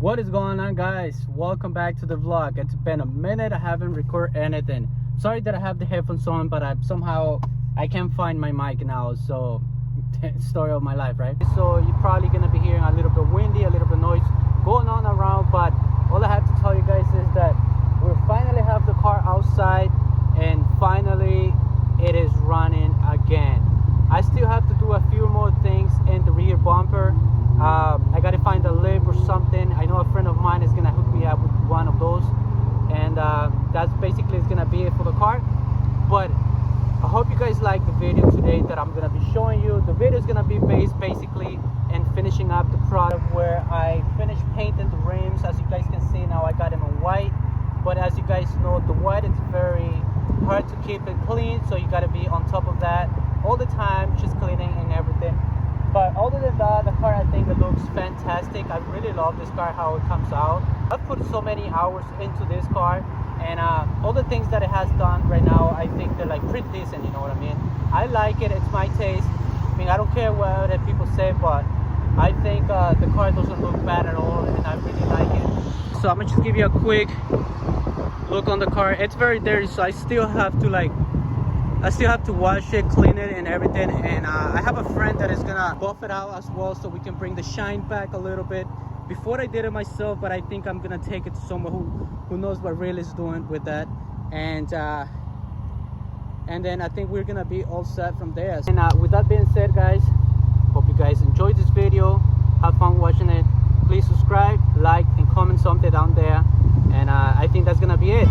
What is going on, guys? Welcome back to the vlog. It's been a minute. I haven't recorded anything. Sorry that I have the headphones on, but I can't find my mic now. So story of my life, right? So you're probably gonna be hearing a little bit windy, a little bit noise going on around, but all I have to tell you guys is that we finally have the car outside and finally it is running again. I still have to do a few more things in the rear bumper. I gotta find a lip or something. I know a friend of mine is gonna hook me up with one of those, and that's basically is gonna be it for the car. But I hope you guys like the video today that I'm gonna be showing you. The video is gonna be based basically in finishing up the product where I finished painting the rims. As you guys can see now, I got them in white, but as you guys know, the white is very hard to keep it clean, so you gotta be on top of that all the time, just cleaning and everything. But other than that, the car, I think it looks fantastic. I really love this car, how it comes out. I've put so many hours into this car, and all the things that it has done right now, I think they're like pretty decent, you know what I mean? I like it, it's my taste. I mean, I don't care what other people say, but I think the car doesn't look bad at all, and I really like it. So I'm gonna just give you a quick look on the car. It's very dirty, so I still have to wash it, clean it and everything, and I have a friend that is gonna buff it out as well so we can bring the shine back a little bit. Before I did it myself, but I think I'm gonna take it to someone who knows what really is doing with that, and then I think we're gonna be all set from there. And with that being said, guys, hope you guys enjoyed this video, have fun watching it. Please subscribe, like and comment something down there, and I think that's gonna be it.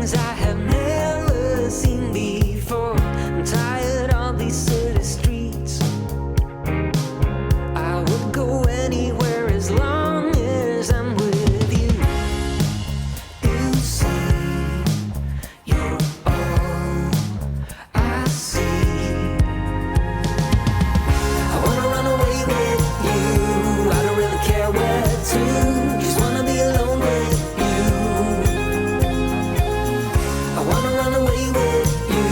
things I have never seen before. I'm tired of these city streets. I would go anywhere as long as I'm with you. You see, you're all I see. I wanna run away with you. I don't really care where to. Just wanna be alone with you. I wanna run away with you.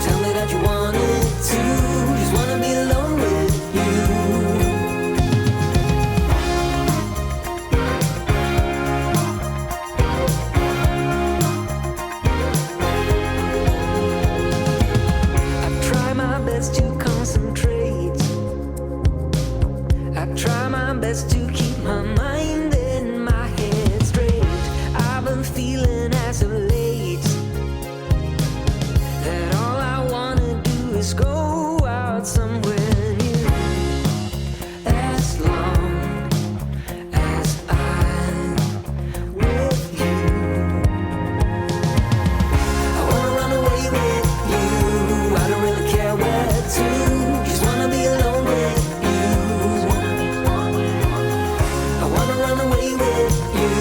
Tell me that you want it too. Just wanna be alone with you. I try my best to concentrate. I try my best to keep my mind and my head straight. I've been feeling as of late that all I wanna do is go out somewhere new. As long as I'm with you, I wanna run away with you. I don't really care where to. Just wanna be alone with you. I wanna run away with you.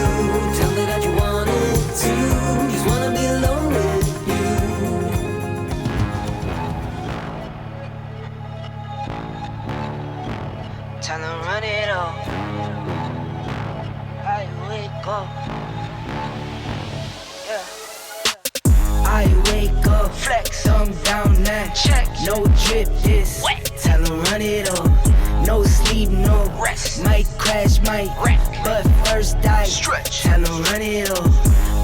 Tell me that you want it too. Just wanna be alone with you. Time to run it all. I wake up. Yeah. I wake up, Flex. thumb down now. Check. No drip this, Wet. tell 'em run it up. No sleep, no Rest. might crash, might Wreck. but first die. Stretch. Tell 'em run it up.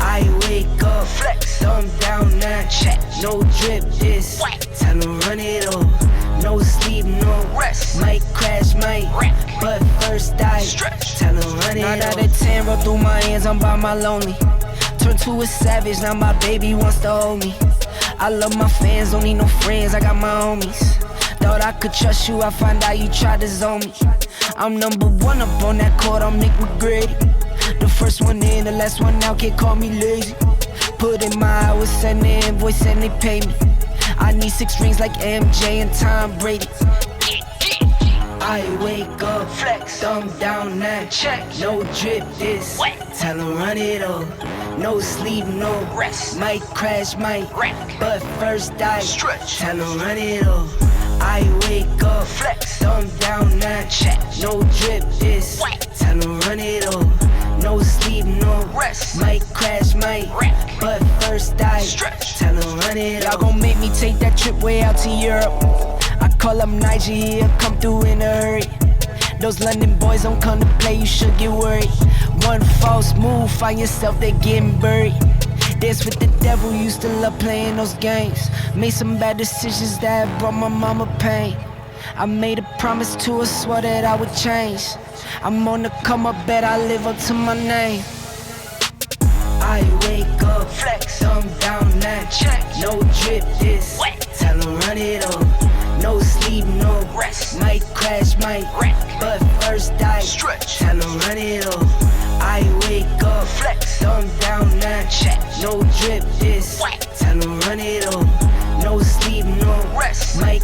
I wake up, Flex. thumb down now. Check. No drip this, Wet. tell 'em run it up. No sleep, no Rest. might crash, might Wreck. but first die. Stretch. Tell 'em run it up. 9 out of 10 roll through my hands, I'm by my lonely. Turned to a savage, now my baby wants to hold me. I love my fans, don't need no friends, I got my homies. Thought I could trust you, I find out you tried to zone me. I'm number one up on that court, I'm Nick McGrady. The first one in, the last one out, can't call me lazy. Put in my hours, send the invoice and they pay me. I need 6 rings like MJ and Tom Brady. I wake up, Flex. thumb down now. Check. No drip this, Wet. tell 'em run it up. No sleep, no Rest. might crash, might Wreck. but first die. Stretch. Tell 'em run it up. I wake up, Flex. thumb down now. Check. No drip this, Wet. tell 'em run it up. No sleep, no Rest. might crash, might Wreck. but first die. Stretch. Tell 'em run it up. Y'all gon' make me take that trip way out to Europe. I call up Nigeria, come through in a hurry. Those London boys don't come to play, you should get worried. One false move, find yourself, they getting buried. Dance with the devil, used to love playing those games. Made some bad decisions that brought my mama pain. I made a promise to her, swore that I would change. I'm on the come up, bet I live up to my name. I wake up, Flex. thumb down now. Check. No drip this, Wet. tell 'em run it up. No sleep, no Rest. might crash, might Wreck. but first die. Stretch. Tell 'em run it up. I wake up, Flex. thumb down now. Check. No drip this, Wet. tell 'em run it up. No sleep, no Rest. might